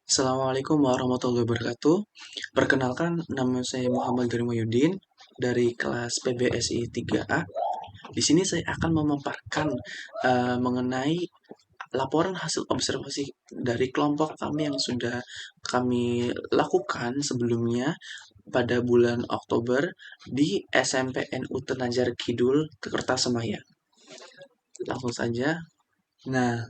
Assalamualaikum warahmatullahi wabarakatuh. Perkenalkan, nama saya Muhammad Garimayudin dari kelas PBSI 3A. Di sini saya akan memaparkan mengenai laporan hasil observasi dari kelompok kami yang sudah kami lakukan sebelumnya pada bulan Oktober di SMPNU Tenajar Kidul, Kertasemaya. Langsung saja. Nah,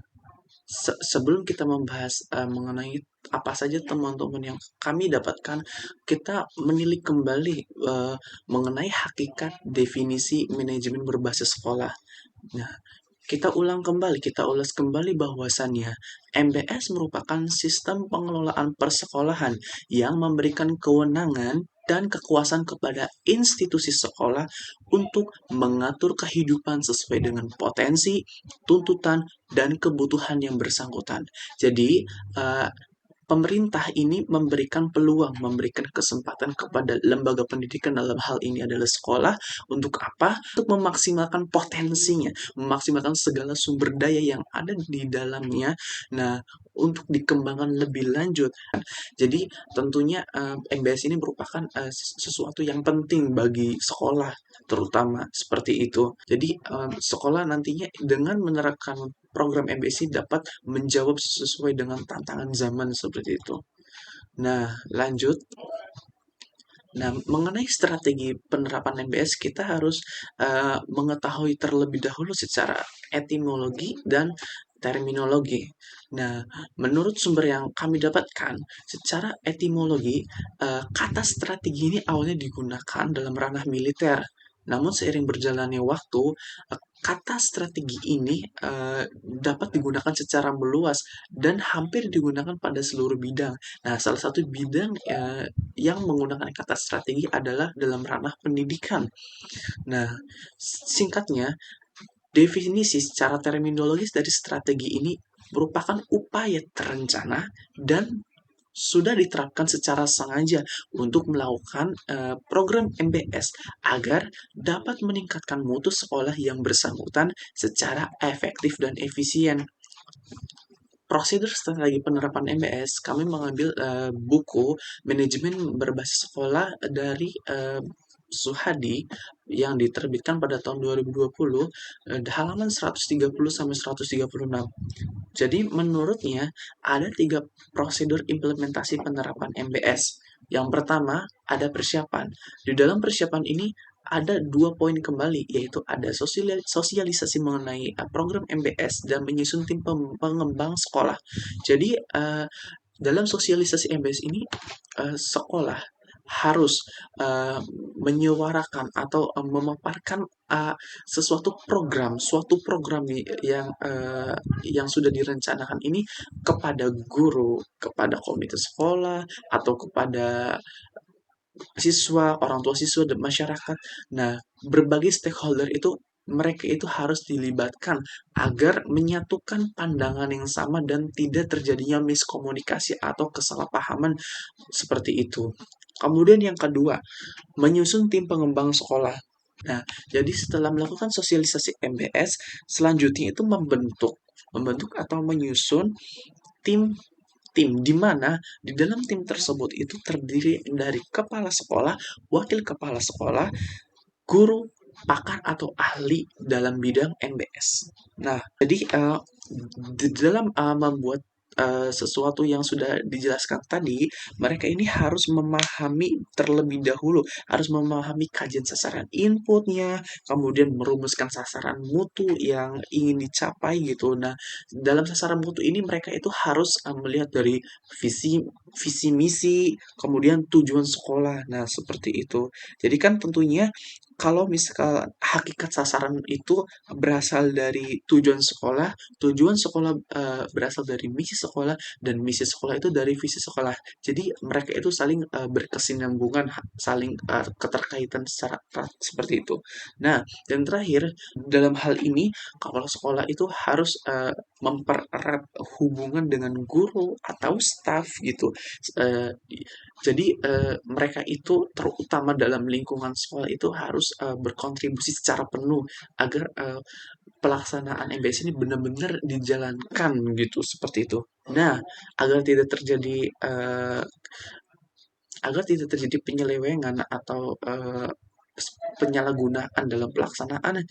sebelum kita membahas mengenai apa saja teman-teman yang kami dapatkan, kita menilik kembali mengenai hakikat definisi manajemen berbasis sekolah. Nah, kita ulas kembali bahwasannya MBS merupakan sistem pengelolaan persekolahan yang memberikan kewenangan dan kekuasaan kepada institusi sekolah untuk mengatur kehidupan sesuai dengan potensi, tuntutan, dan kebutuhan yang bersangkutan. Jadi, eh, pemerintah ini memberikan peluang, memberikan kesempatan kepada lembaga pendidikan dalam hal ini adalah sekolah untuk apa? Untuk memaksimalkan potensinya, memaksimalkan segala sumber daya yang ada di dalamnya. Nah, untuk dikembangkan lebih lanjut. Jadi tentunya MBS ini merupakan sesuatu yang penting bagi sekolah terutama seperti itu. Jadi sekolah nantinya dengan menerapkan program MBS ini dapat menjawab sesuai dengan tantangan zaman seperti itu. Nah, lanjut. Nah, mengenai strategi penerapan MBS, kita harus mengetahui terlebih dahulu secara etimologi dan terminologi. Nah, menurut sumber yang kami dapatkan, secara etimologi, kata strategi ini awalnya digunakan dalam ranah militer. Namun seiring berjalannya waktu, kata strategi ini dapat digunakan secara meluas dan hampir digunakan pada seluruh bidang. Nah, salah satu bidang yang menggunakan kata strategi adalah dalam ranah pendidikan. Nah, singkatnya, definisi secara terminologis dari strategi ini merupakan upaya terencana dan sudah diterapkan secara sengaja untuk melakukan program MBS agar dapat meningkatkan mutu sekolah yang bersangkutan secara efektif dan efisien. Prosedur strategi penerapan MBS, kami mengambil buku manajemen berbasis sekolah dari Suhadi yang diterbitkan pada tahun 2020, halaman 130 sampai 136. Jadi menurutnya ada tiga prosedur implementasi penerapan MBS. Yang pertama ada persiapan. Di dalam persiapan ini ada dua poin kembali, yaitu ada sosialisasi mengenai program MBS dan menyusun tim pengembang sekolah. Jadi dalam sosialisasi MBS ini sekolah harus uh, menyuarakan atau memaparkan suatu program yang sudah direncanakan ini kepada guru, kepada komite sekolah, atau kepada siswa, orang tua siswa, dan masyarakat. Nah, berbagai stakeholder itu mereka itu harus dilibatkan agar menyatukan pandangan yang sama dan tidak terjadinya miskomunikasi atau kesalahpahaman seperti itu. Kemudian yang kedua, menyusun tim pengembang sekolah. Nah, jadi setelah melakukan sosialisasi MBS, selanjutnya itu membentuk atau menyusun tim tim di mana di dalam tim tersebut itu terdiri dari kepala sekolah, wakil kepala sekolah, guru, pakar atau ahli dalam bidang MBS. Nah, jadi di dalam membuat sesuatu yang sudah dijelaskan tadi, mereka ini harus memahami terlebih dahulu, harus memahami kajian sasaran inputnya, kemudian merumuskan sasaran mutu yang ingin dicapai gitu. Nah, dalam sasaran mutu ini mereka itu harus melihat dari visi visi misi, kemudian tujuan sekolah. Nah, seperti itu. Jadi kan tentunya kalau misal hakikat sasaran itu berasal dari tujuan sekolah berasal dari misi sekolah, dan misi sekolah itu dari visi sekolah. Jadi mereka itu saling berkesinambungan, saling keterkaitan secara erat seperti itu. Nah, dan terakhir dalam hal ini kepala sekolah itu harus mempererat hubungan dengan guru atau staf gitu. Eh, jadi mereka itu terutama dalam lingkungan sekolah itu harus berkontribusi secara penuh agar pelaksanaan MBS ini benar-benar dijalankan gitu, seperti itu. Nah, agar tidak terjadi agar tidak terjadi penyelewengan atau penyalahgunaan dalam pelaksanaan,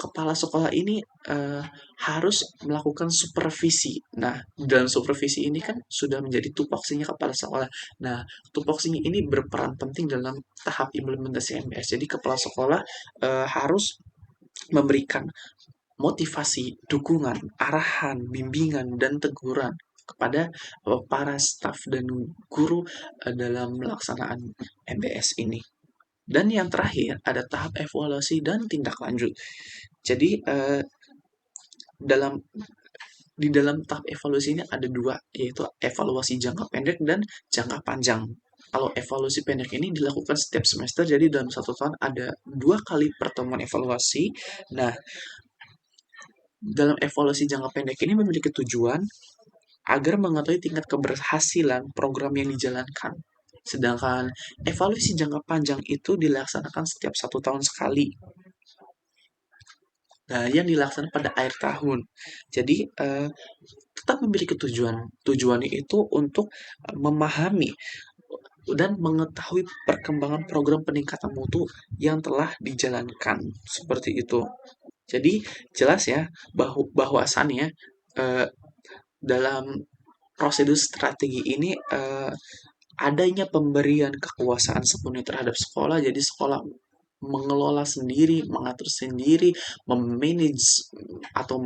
kepala sekolah ini harus melakukan supervisi. Nah, dalam supervisi ini kan sudah menjadi tupoksinya kepala sekolah. Nah, tupoksinya ini berperan penting dalam tahap implementasi MBS. Jadi kepala sekolah harus memberikan motivasi, dukungan, arahan, bimbingan, dan teguran kepada para staf dan guru dalam melaksanaan MBS ini. Dan yang terakhir ada tahap evaluasi dan tindak lanjut. Jadi dalam di dalam tahap evaluasi ini ada dua, yaitu evaluasi jangka pendek dan jangka panjang. Kalau evaluasi pendek ini dilakukan setiap semester, jadi dalam satu tahun ada 2 kali pertemuan evaluasi. Nah, dalam evaluasi jangka pendek ini memiliki tujuan agar mengetahui tingkat keberhasilan program yang dijalankan. Sedangkan evaluasi jangka panjang itu dilaksanakan setiap 1 tahun sekali. Nah, yang dilaksanakan pada akhir tahun. Jadi, tetap memiliki tujuan. Tujuannya itu untuk memahami dan mengetahui perkembangan program peningkatan mutu yang telah dijalankan. Seperti itu. Jadi, jelas ya bahwasannya eh, dalam prosedur strategi ini adanya pemberian kekuasaan sepenuhnya terhadap sekolah. Jadi sekolah mengelola sendiri, mengatur sendiri, memanage atau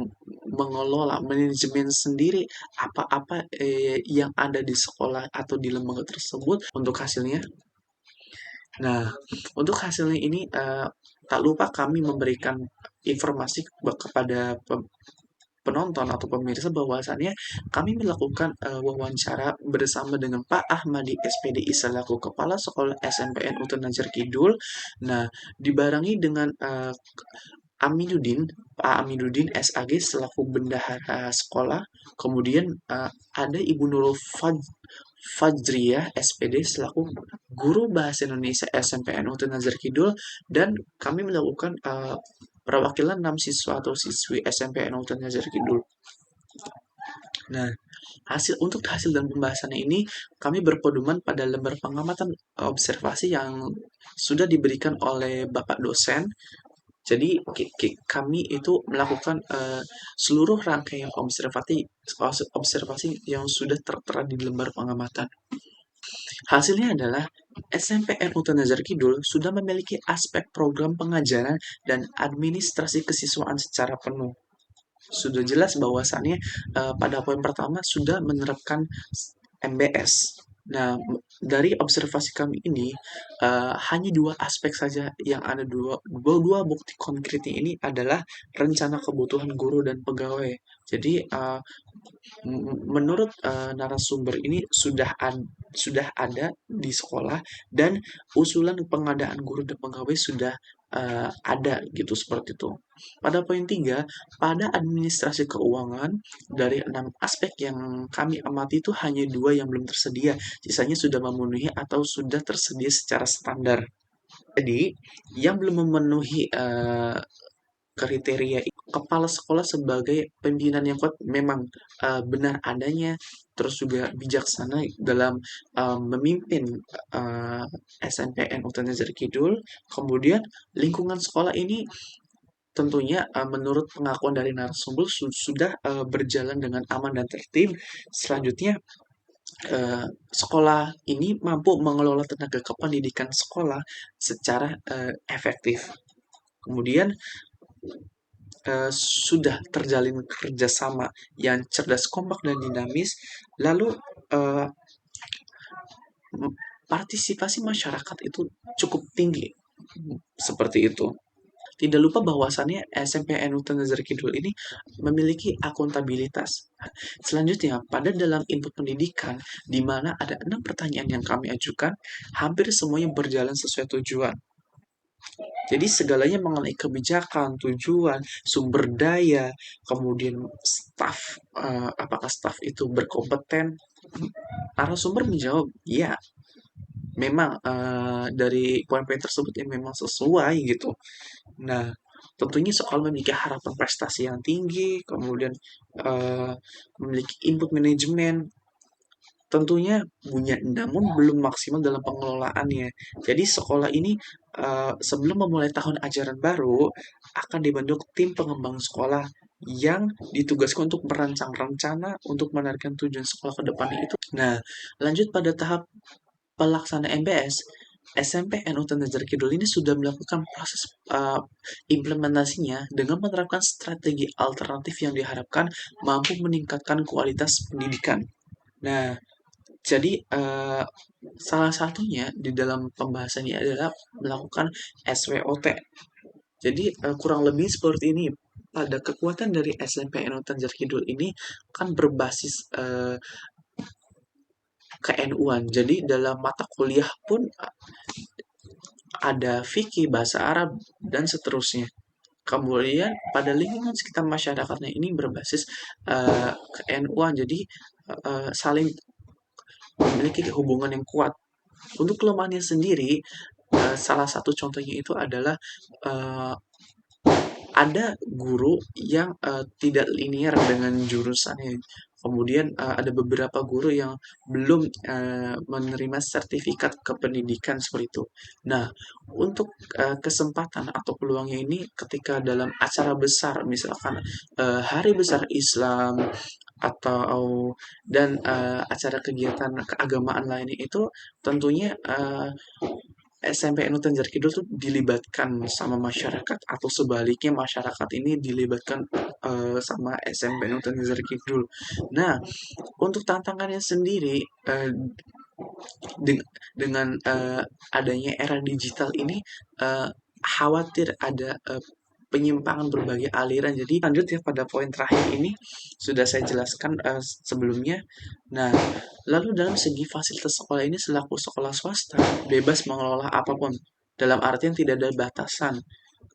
mengelola manajemen sendiri apa-apa yang ada di sekolah atau di lembaga tersebut untuk hasilnya. Nah, untuk hasilnya ini tak lupa kami memberikan informasi kepada penonton atau pemirsa bahwasannya kami melakukan wawancara bersama dengan Pak Ahmadi SPDI selaku Kepala Sekolah SMPN Uter Najar Kidul. Nah, dibarengi dengan Aminuddin, Pak Aminuddin SAG selaku bendahara sekolah. Kemudian ada Ibu Nurul Fajriyah SPD selaku guru bahasa Indonesia SMPN Uter Nazar Kidul, dan kami melakukan perwakilan 6 siswa atau siswi SMPN Uter Nazar Kidul. Nah, hasil dan pembahasannya ini kami berpedoman pada lembar pengamatan observasi yang sudah diberikan oleh Bapak dosen. Jadi kami itu melakukan seluruh rangkaian observasi yang sudah tertera di lembar pengamatan. Hasilnya adalah SMPN Uta Nazar Kidul sudah memiliki aspek program pengajaran dan administrasi kesiswaan secara penuh. Sudah jelas bahwasannya pada poin pertama sudah menerapkan MBS. Nah, dari observasi kami ini hanya 2 aspek saja yang ada, dua bukti konkretnya ini adalah rencana kebutuhan guru dan pegawai. Jadi menurut narasumber ini sudah ada di sekolah, dan usulan pengadaan guru dan pegawai sudah ada gitu, seperti itu. Pada poin 3, pada administrasi keuangan dari 6 aspek yang kami amati itu hanya 2 yang belum tersedia, sisanya sudah memenuhi atau sudah tersedia secara standar. Jadi, yang belum memenuhi kriteria kepala sekolah sebagai pimpinan yang kuat memang benar adanya, terus juga bijaksana dalam memimpin SNPN Utan Nazar Kidul. Kemudian lingkungan sekolah ini tentunya menurut pengakuan dari narasumber sudah berjalan dengan aman dan tertib. Selanjutnya sekolah ini mampu mengelola tenaga kependidikan sekolah secara efektif. Kemudian sudah terjalin kerjasama yang cerdas, kompak, dan dinamis. Lalu partisipasi masyarakat itu cukup tinggi, seperti itu. Tidak lupa bahwasannya SMPN Utan Nazar Kidul ini memiliki akuntabilitas. Selanjutnya, pada dalam input pendidikan, di mana ada 6 pertanyaan yang kami ajukan, hampir semuanya berjalan sesuai tujuan. Jadi segalanya mengenai kebijakan, tujuan, sumber daya, kemudian staf, apakah staf itu berkompeten? Narasumber menjawab, ya, memang dari poin-poin tersebut yang memang sesuai gitu. Nah, tentunya sekolah memiliki harapan prestasi yang tinggi, kemudian eh, memiliki input manajemen, tentunya punya, namun belum maksimal dalam pengelolaannya. Jadi sekolah ini sebelum memulai tahun ajaran baru akan dibentuk tim pengembang sekolah yang ditugaskan untuk merancang rencana untuk menargetkan tujuan sekolah ke depannya itu. Nah, lanjut pada tahap pelaksana MBS, SMP NU Nazar Kidul ini sudah melakukan proses implementasinya dengan menerapkan strategi alternatif yang diharapkan mampu meningkatkan kualitas pendidikan. Nah, jadi salah satunya di dalam pembahasan ini adalah melakukan SWOT. Jadi kurang lebih seperti ini. Pada kekuatan dari SMP NU Tanjir Kidul ini kan berbasis ke-NU-an. Jadi dalam mata kuliah pun ada fikih, bahasa Arab, dan seterusnya. Kemudian pada lingkungan sekitar masyarakatnya ini berbasis ke-NU-an. Jadi saling memiliki hubungan yang kuat. Untuk kelemahannya sendiri, salah satu contohnya itu adalah eh, ada guru yang tidak linear dengan jurusannya. Kemudian ada beberapa guru yang belum menerima sertifikat kependidikan seperti itu. Nah, untuk kesempatan atau peluangnya ini ketika dalam acara besar, misalkan Hari Besar Islam atau dan acara kegiatan keagamaan lainnya itu tentunya SMP NU Tanjir Kidul tuh dilibatkan sama masyarakat atau sebaliknya masyarakat ini dilibatkan sama SMP NU Tanjir Kidul. Nah, untuk tantangannya sendiri dengan adanya era digital ini khawatir ada penyimpangan berbagai aliran. Jadi lanjut ya pada poin terakhir ini sudah saya jelaskan sebelumnya. Nah, lalu dalam segi fasilitas sekolah ini selaku sekolah swasta bebas mengelola apapun. Dalam artian tidak ada batasan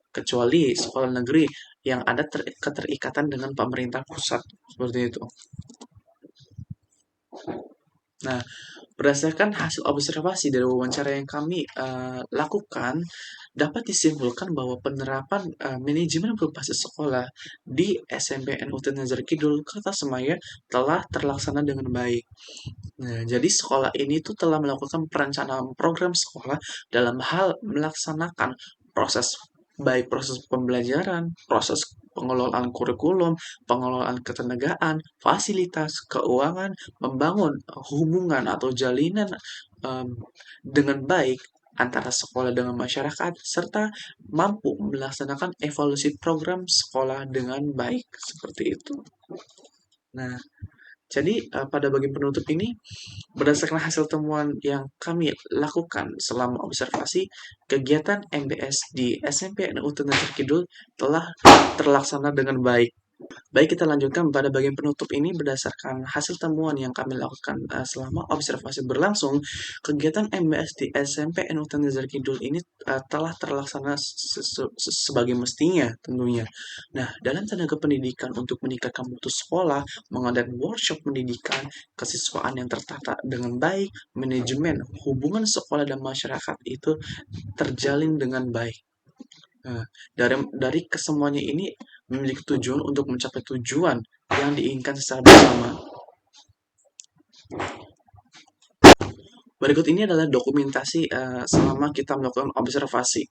kecuali sekolah negeri yang ada keterikatan dengan pemerintah pusat seperti itu. Nah, berdasarkan hasil observasi dari wawancara yang kami lakukan, dapat disimpulkan bahwa penerapan manajemen berbasis sekolah di SMP NU Nazar Kidul, Kota Semaya telah terlaksana dengan baik. Nah, jadi sekolah ini tuh telah melakukan perencanaan program sekolah dalam hal melaksanakan proses baik proses pembelajaran, proses pengelolaan kurikulum, pengelolaan ketenagaan, fasilitas, keuangan, membangun hubungan atau jalinan em, dengan baik antara sekolah dengan masyarakat, serta mampu melaksanakan evaluasi program sekolah dengan baik seperti itu. Nah, jadi pada bagian penutup ini, berdasarkan hasil temuan yang kami lakukan selama observasi, kegiatan MBS di SMP NU Ternate Kidul telah terlaksana dengan baik. Baik, kita lanjutkan pada bagian penutup ini berdasarkan hasil temuan yang kami lakukan selama observasi berlangsung, kegiatan MBS di SMP NU Tanjir Kidul ini telah terlaksana sebagai mestinya tentunya. Nah, dalam tenaga pendidikan untuk meningkatkan mutu sekolah, mengadakan workshop pendidikan, kesiswaan yang tertata dengan baik, manajemen hubungan sekolah dan masyarakat itu terjalin dengan baik. Nah, dari kesemuanya ini memiliki tujuan untuk mencapai tujuan yang diinginkan secara bersama. Berikut ini adalah dokumentasi selama kita melakukan observasi.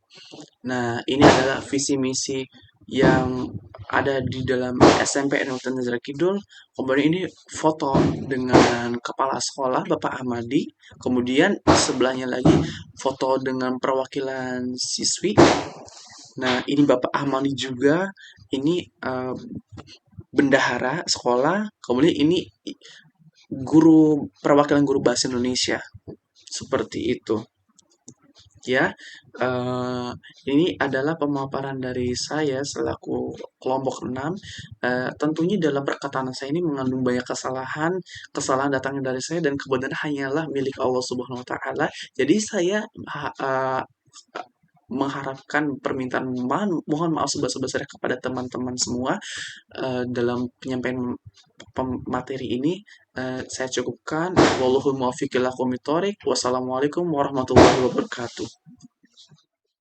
Nah, ini adalah visi misi yang ada di dalam SMP Newton Nazar Kidul. Kemudian ini foto dengan kepala sekolah Bapak Ahmadi. Kemudian sebelahnya lagi foto dengan perwakilan siswi. Nah, ini Bapak Ahmadi juga. Ini bendahara sekolah. Kemudian ini guru perwakilan guru bahasa Indonesia. Seperti itu. Ya, eh, ini adalah pemaparan dari saya selaku kelompok 6. Tentunya dalam perkataan saya ini mengandung banyak kesalahan, kesalahan datangnya dari saya dan kebenaran hanyalah milik Allah Subhanahu wa taala. Jadi saya mengharapkan permintaan mohon maaf sebesar-besarnya kepada teman-teman semua dalam penyampaian materi ini. Saya cukupkan. Wallahul muwaffiq ila aqwamit thoriq. Wassalamualaikum warahmatullahi wabarakatuh.